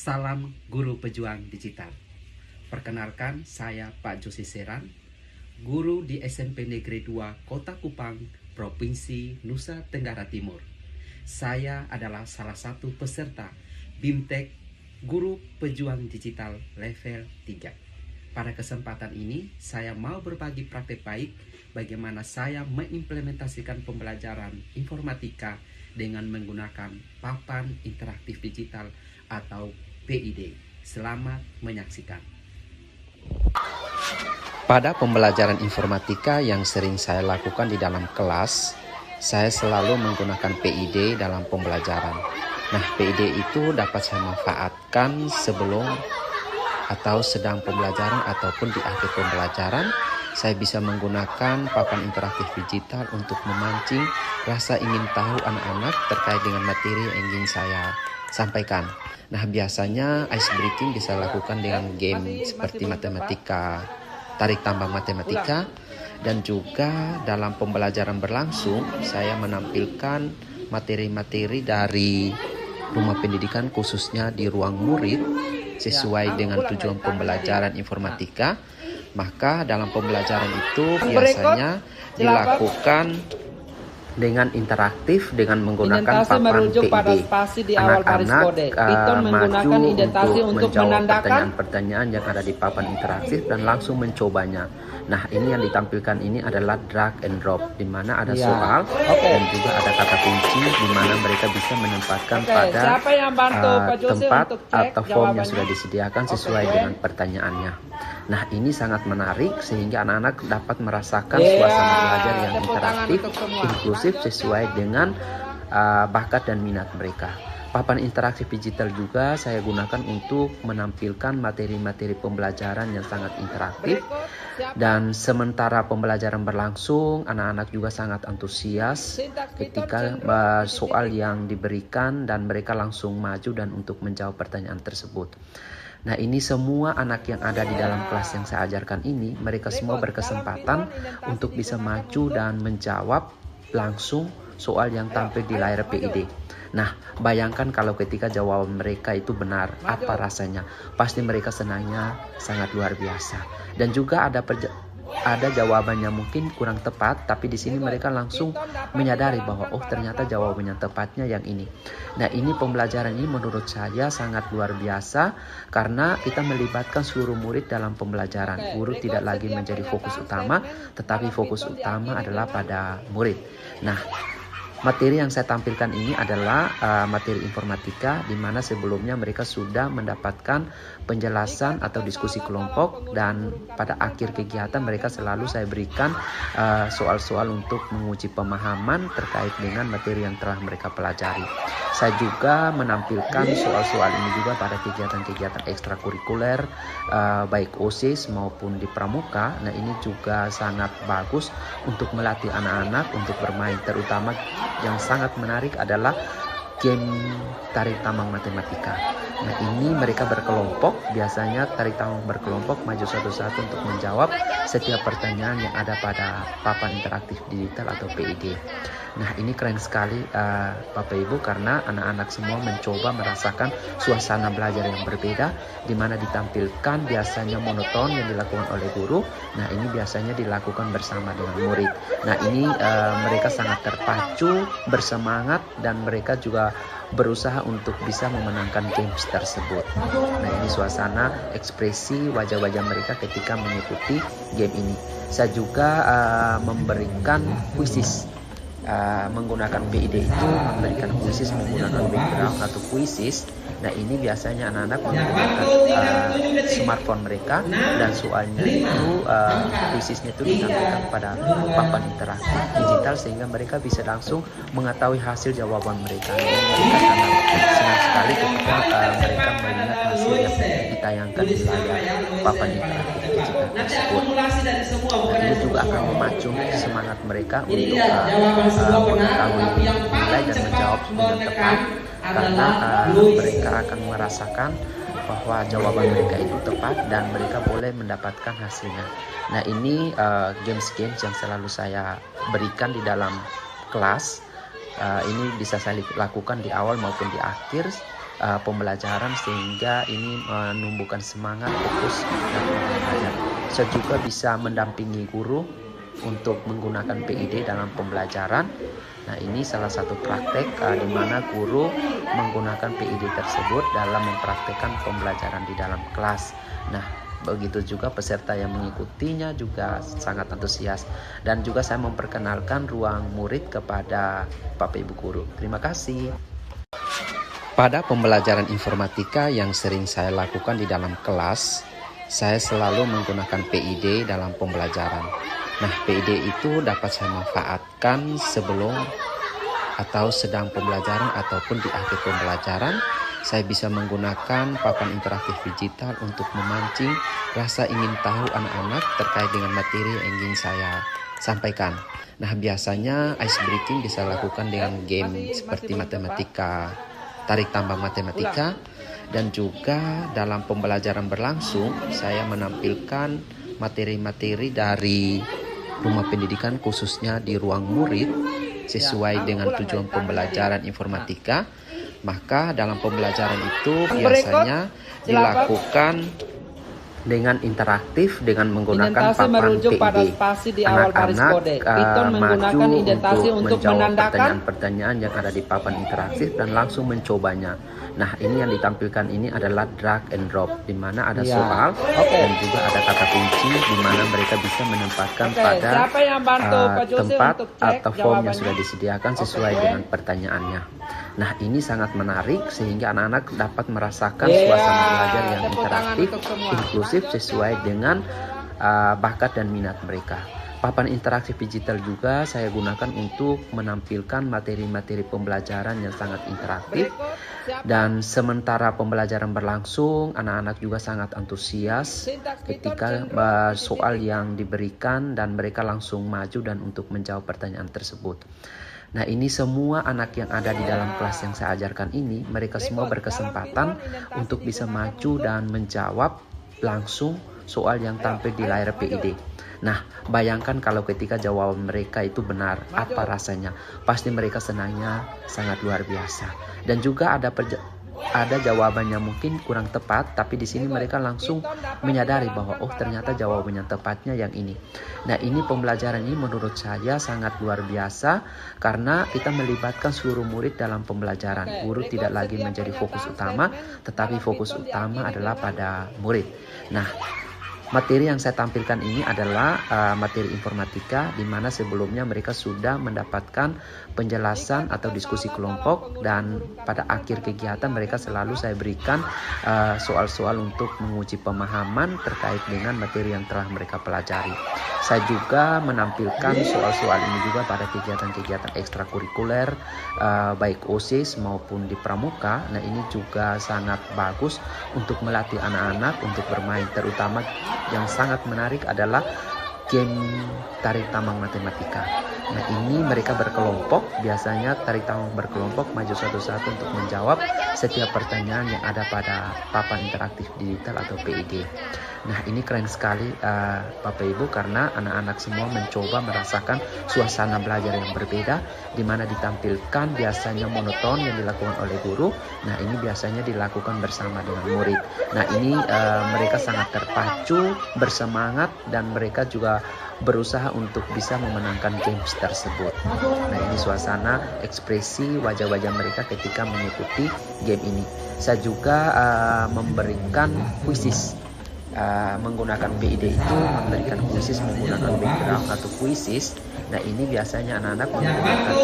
Salam Guru Pejuang Digital. Perkenalkan, saya Pak Josi Seran, guru di SMP Negeri 2 Kota Kupang, Provinsi Nusa Tenggara Timur. Saya adalah salah satu peserta BIMTEK Guru Pejuang Digital level 3. Pada kesempatan ini, saya mau berbagi praktek baik bagaimana saya mengimplementasikan pembelajaran informatika dengan menggunakan papan interaktif digital atau PID. Selamat menyaksikan. Pada pembelajaran informatika yang sering saya lakukan di dalam kelas, saya selalu menggunakan PID dalam pembelajaran. Nah, PID itu dapat saya manfaatkan sebelum atau sedang pembelajaran ataupun di akhir pembelajaran. Saya bisa menggunakan papan interaktif digital untuk memancing rasa ingin tahu anak-anak terkait dengan materi yang ingin saya sampaikan. Nah, biasanya ice breaking bisa lakukan dengan game seperti matematika, tarik tambang matematika, dan juga dalam pembelajaran berlangsung saya menampilkan materi-materi dari rumah pendidikan khususnya di ruang murid sesuai dengan tujuan pembelajaran informatika. Maka dalam pembelajaran itu biasanya dilakukan dengan interaktif dengan menggunakan papan PID. Anak-anak maju untuk menjawab pertanyaan-pertanyaan yang ada di papan interaktif dan langsung mencobanya. Nah, ini yang ditampilkan ini adalah drag and drop, di mana ada soal dan juga ada kata kunci di mana mereka bisa menempatkan pada tempat atau form yang sudah disediakan sesuai dengan pertanyaannya. Nah, ini sangat menarik sehingga anak-anak dapat merasakan suasana belajar yang interaktif, inklusif sesuai dengan bakat dan minat mereka. Papan interaktif digital juga saya gunakan untuk menampilkan materi-materi pembelajaran yang sangat interaktif. Dan sementara pembelajaran berlangsung, anak-anak juga sangat antusias ketika soal yang diberikan dan mereka langsung maju dan untuk menjawab pertanyaan tersebut. Nah, ini semua anak yang ada di dalam kelas yang saya ajarkan ini, mereka semua berkesempatan untuk bisa maju dan menjawab langsung soal yang tampil di layar PID. Nah, bayangkan kalau ketika jawaban mereka itu benar, apa rasanya? Pasti mereka senangnya sangat luar biasa. Dan juga ada jawabannya mungkin kurang tepat, tapi di sini mereka langsung menyadari bahwa ternyata jawabannya tepatnya yang ini. Nah, ini pembelajaran ini menurut saya sangat luar biasa karena kita melibatkan seluruh murid dalam pembelajaran. Guru tidak lagi menjadi fokus utama, tetapi fokus utama adalah pada murid. Nah, materi yang saya tampilkan ini adalah materi informatika di mana sebelumnya mereka sudah mendapatkan penjelasan atau diskusi kelompok, dan pada akhir kegiatan mereka selalu saya berikan soal-soal untuk menguji pemahaman terkait dengan materi yang telah mereka pelajari. Saya juga menampilkan soal-soal ini juga pada kegiatan-kegiatan ekstrakurikuler baik OSIS maupun di pramuka. Nah, ini juga sangat bagus untuk melatih anak-anak untuk bermain, terutama yang sangat menarik adalah game tarik tambang matematika. Nah, ini mereka berkelompok, biasanya tarik tambang berkelompok maju satu-satu untuk menjawab setiap pertanyaan yang ada pada papan interaktif digital atau PID. Nah, ini keren sekali Bapak Ibu, karena anak-anak semua mencoba merasakan suasana belajar yang berbeda, di mana ditampilkan biasanya monoton yang dilakukan oleh guru. Nah, ini biasanya dilakukan bersama dengan murid. Nah, ini mereka sangat terpacu, bersemangat, dan mereka juga berusaha untuk bisa memenangkan games tersebut. Nah, ini suasana ekspresi wajah-wajah mereka ketika mengikuti game ini. Saya juga memberikan kuisis. Menggunakan PID itu memberikan kuisis menggunakan background atau kuisis. Nah, ini biasanya anak-anak menggunakan smartphone mereka, dan soalnya itu kuisisnya itu ditampilkan pada papan interaktif digital sehingga mereka bisa langsung mengetahui hasil jawaban mereka. Mereka sangat senang sekali ketika mereka melihat hasil yang ditayangkan di layar papan interaktif digital tersebut. Nah, ini juga akan memacu semangat mereka untuk mengetahui nilai dan menjawab dengan tepat, karena mereka akan merasakan bahwa jawaban mereka itu tepat dan mereka boleh mendapatkan hasilnya. Nah, ini games-games yang selalu saya berikan di dalam kelas. Ini bisa saya lakukan di awal maupun di akhir pembelajaran, sehingga ini menumbuhkan semangat, fokus dalam belajar. Saya juga bisa mendampingi guru untuk menggunakan PID dalam pembelajaran. Nah, ini salah satu praktek di mana guru menggunakan PID tersebut dalam mempraktekkan pembelajaran di dalam kelas. Nah, begitu juga peserta yang mengikutinya juga sangat antusias. Dan juga saya memperkenalkan ruang murid kepada Bapak Ibu guru. Terima kasih. Pada pembelajaran informatika yang sering saya lakukan di dalam kelas, saya selalu menggunakan PID dalam pembelajaran. Nah, PID itu dapat saya manfaatkan sebelum atau sedang pembelajaran ataupun di akhir pembelajaran. Saya bisa menggunakan papan interaktif digital untuk memancing rasa ingin tahu anak-anak terkait dengan materi yang ingin saya sampaikan. Nah, biasanya ice breaking bisa lakukan dengan game seperti matematika, tarik tambang matematika, dan juga dalam pembelajaran berlangsung saya menampilkan materi-materi dari rumah pendidikan khususnya di ruang murid sesuai dengan tujuan pembelajaran informatika. Maka dalam pembelajaran itu biasanya dilakukan dengan interaktif dengan menggunakan papan PID. Anak-anak maju untuk menjawab pertanyaan-pertanyaan yang ada di papan interaktif dan langsung mencobanya. Nah, ini yang ditampilkan ini adalah drag and drop, di mana ada soal dan juga ada kata kunci di mana mereka bisa menempatkan pada tempat atau form yang sudah disediakan sesuai dengan pertanyaannya. Nah, ini sangat menarik sehingga anak-anak dapat merasakan suasana belajar yang interaktif, inklusif sesuai dengan bakat dan minat mereka. Papan interaktif digital juga saya gunakan untuk menampilkan materi-materi pembelajaran yang sangat interaktif. Dan sementara pembelajaran berlangsung, anak-anak juga sangat antusias ketika soal yang diberikan dan mereka langsung maju dan untuk menjawab pertanyaan tersebut. Nah, ini semua anak yang ada di dalam kelas yang saya ajarkan ini, mereka semua berkesempatan untuk bisa maju dan menjawab langsung soal yang tampil di layar PID. Nah, bayangkan kalau ketika jawaban mereka itu benar, apa rasanya? Pasti mereka senangnya sangat luar biasa. Dan juga ada jawabannya mungkin kurang tepat, tapi di sini mereka langsung menyadari bahwa oh, ternyata jawabannya tepatnya yang ini. Nah, ini pembelajaran ini menurut saya sangat luar biasa karena kita melibatkan seluruh murid dalam pembelajaran. Guru tidak lagi menjadi fokus utama, tetapi fokus utama adalah pada murid. Nah, materi yang saya tampilkan ini adalah materi informatika, di mana sebelumnya mereka sudah mendapatkan penjelasan atau diskusi kelompok, dan pada akhir kegiatan mereka selalu saya berikan soal-soal untuk menguji pemahaman terkait dengan materi yang telah mereka pelajari. Saya juga menampilkan soal-soal ini juga pada kegiatan-kegiatan ekstrakurikuler baik OSIS maupun di pramuka. Nah, ini juga sangat bagus untuk melatih anak-anak untuk bermain, terutama yang sangat menarik adalah game tarik tambang matematika. Nah, ini mereka berkelompok, biasanya tarik tambang berkelompok maju satu-satu untuk menjawab setiap pertanyaan yang ada pada papan interaktif digital atau PID. Nah, ini keren sekali Bapak Ibu, karena anak-anak semua mencoba merasakan suasana belajar yang berbeda, di mana ditampilkan biasanya monoton yang dilakukan oleh guru. Nah, ini biasanya dilakukan bersama dengan murid. Nah, ini mereka sangat terpacu, bersemangat, dan mereka juga berusaha untuk bisa memenangkan games tersebut. Nah, ini suasana ekspresi wajah-wajah mereka ketika mengikuti game ini. Saya juga memberikan kuisis. Menggunakan PID itu memberikan kuisis menggunakan background atau kuisis. Nah, ini biasanya anak-anak menggunakan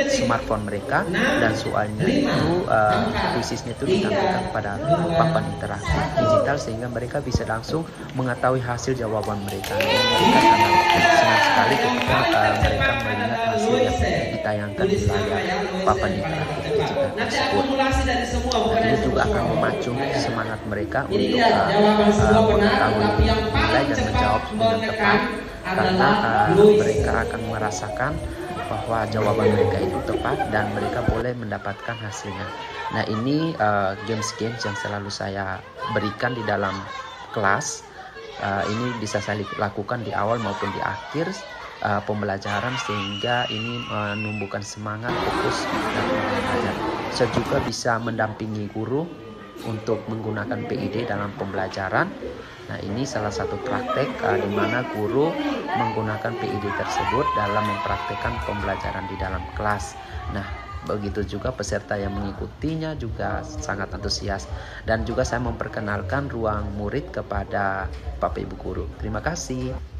smartphone mereka, dan soalnya itu kuisisnya itu ditampilkan pada papan interaktif digital sehingga mereka bisa langsung mengetahui hasil jawaban mereka. Mereka sangat senang sekali ketika mereka melihat hasil yang ditayangkan di layar papan interaktif digital tersebut. Nah, ini juga akan memacu semangat mereka untuk mengetahui nilai dan menjawab dengan tepat, karena mereka akan merasakan bahwa jawaban mereka itu tepat dan mereka boleh mendapatkan hasilnya. Nah, ini games-games yang selalu saya berikan di dalam kelas. Ini bisa saya lakukan di awal maupun di akhir, pembelajaran, sehingga ini menumbuhkan semangat, fokus dalam belajar. Saya juga bisa mendampingi guru untuk menggunakan PID dalam pembelajaran. Nah, ini salah satu praktek di mana guru menggunakan PID tersebut dalam mempraktekkan pembelajaran di dalam kelas. Nah, begitu juga peserta yang mengikutinya juga sangat antusias, dan juga saya memperkenalkan ruang murid kepada Bapak Ibu guru. Terima kasih.